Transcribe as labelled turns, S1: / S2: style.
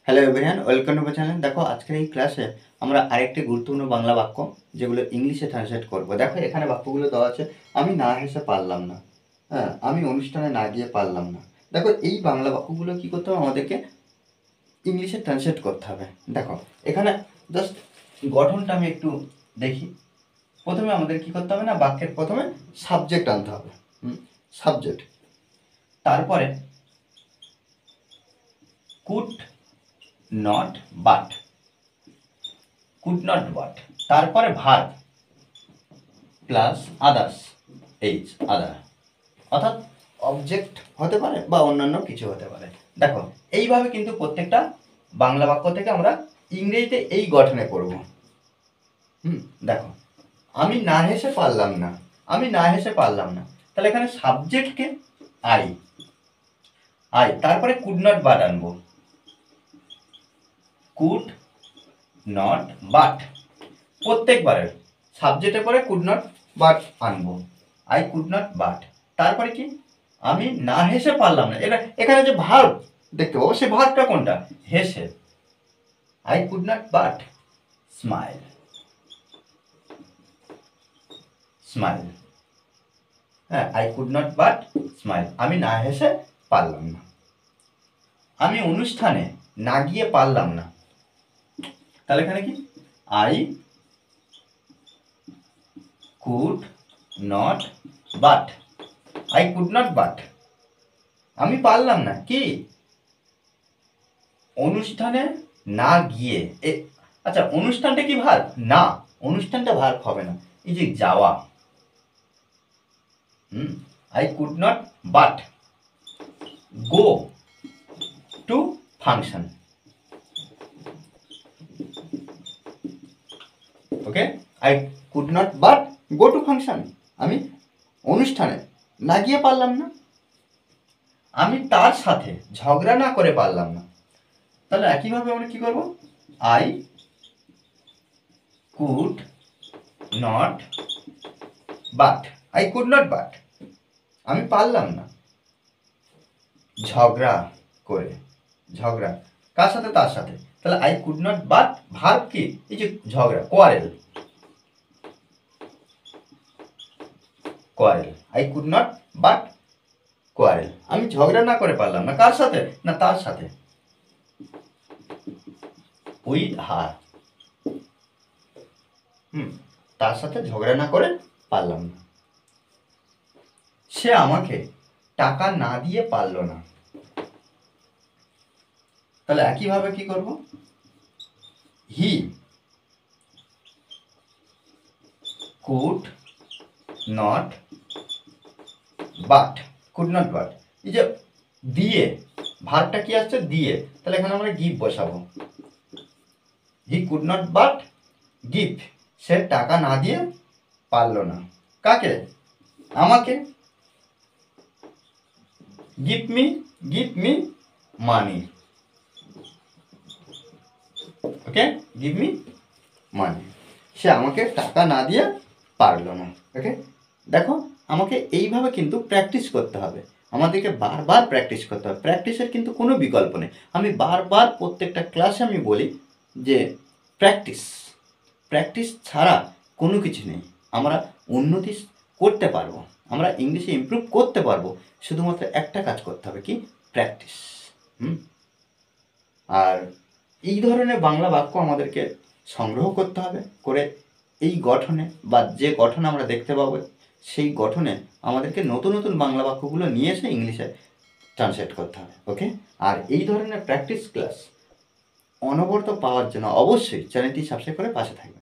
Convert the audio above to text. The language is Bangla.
S1: Hello everyone, welcome to my channel. দেখো আজকের এই ক্লাসে আমরা আরেকটি গুরুত্বপূর্ণ বাংলা বাক্য যেগুলো ইংলিশে ট্রান্সলেট করব। দেখো এখানে বাক্যগুলো দেওয়া আছে, আমি না হেসে পারলাম না, হ্যাঁ, আমি অনুষ্ঠানে না গিয়ে পারলাম না। দেখো এই বাংলা বাক্যগুলো কী করতে হবে, আমাদেরকে ইংলিশে ট্রান্সলেট করতে হবে। দেখো এখানে জাস্ট গঠনটা আমি একটু দেখি। প্রথমে আমাদের কী করতে হবে না, বাক্যের প্রথমে সাবজেক্ট আনতে হবে, সাবজেক্ট, তারপরে could not but, could not but, তারপরে ভার্ব প্লাস আদার্স, এইচ আদার, অর্থাৎ অবজেক্ট হতে পারে বা অন্যান্য কিছু হতে পারে। দেখো এইভাবে কিন্তু প্রত্যেকটা বাংলা বাক্য থেকে আমরা ইংরেজিতে এই গঠনে করব। দেখো আমি না হেসে পারলাম না, আমি না হেসে পারলাম না, তাহলে এখানে সাবজেক্টকে আই, আই, তারপরে কুড নট বাট আনবো, কুড নট বাট, প্রত্যেকবারের সাবজেক্টের পরে কুড নট বাট আনবো, আই কুড নট বাট, তারপরে কি আমি না হেসে পারলাম না। এটা এখানে যে ভার্ব দেখতে পাবো, সেই ভার্বটা কোনটা, হেসে, I could not but smile, smile, হ্যাঁ, I could not but smile, আমি না হেসে পারলাম না। আমি অনুষ্ঠানে না গিয়ে পারলাম না, তাহলে এখানে কি I could not but, I could not but, আমি পারলাম না কি অনুষ্ঠানে না গিয়ে। আচ্ছা, অনুষ্ঠানটা কি ভার্ব না, অনুষ্ঠানটা ভার্ব হবে না, এই যে যাওয়া, I could not but go to function, okay, I could not but go to function, আমি অনুষ্ঠানে না গিয়ে পারলাম না, আমি তার সাথে ঝগড়া না করে পারলাম না। তাহলে একইভাবে আমরা কি করব, I could not but, I could not but, আমি পারলাম না ঝগড়া করে, ঝগড়া কার সাথে, তার সাথে, তাহলে I could not but verb কি, এই যে ঝগড়া, quarrel, quarrel, I could not but quarrel, আমি ঝগড়া না করে পারলাম না, কার সাথে না, তার সাথে, উইথ হার, তার সাথে ঝগড়া না করে পারলাম না। সে আমাকে টাকা না দিয়ে পারল না, তাহলে একইভাবে কি করব, হি could not but, could not but, এই যে দিয়ে ভার্বটা কি আসছে দিয়ে, তাহলে এখানে আমরা গিভ বসাবো, he could not but give, সে টাকা না দিয়ে পারল না, কাকে, আমাকে, give me money, okay, give me money, সে আমাকে টাকা না দিয়ে পারল না, ওকে। দেখো আমাকে এইভাবে কিন্তু প্র্যাকটিস করতে হবে, আমাদেরকে বারবার প্র্যাকটিস করতে হবে, প্র্যাকটিসের কিন্তু কোনো বিকল্প নেই। আমি বারবার প্রত্যেকটা ক্লাসে আমি বলি যে প্র্যাকটিস, প্র্যাকটিস ছাড়া কোনো কিছু নেই। আমরা উন্নতি করতে পারবো, আমরা ইংলিশে ইমপ্রুভ করতে পারবো, শুধুমাত্র একটা কাজ করতে হবে, কি, প্র্যাকটিস। আর এই ধরনের বাংলা বাক্য আমাদেরকে সংগ্রহ করতে হবে, করে এই গঠনে বা যে গঠন আমরা দেখতে পাবো সেই গঠনে আমাদেরকে নতুন নতুন বাংলা বাক্যগুলো নিয়ে এসে ইংলিশে ট্রান্সলেট করতে হবে, ওকে। আর এই ধরনের প্র্যাকটিস ক্লাস অনবরত পাওয়ার জন্য অবশ্যই চ্যানেলটি সাবস্ক্রাইব করে পাশে থাকবে।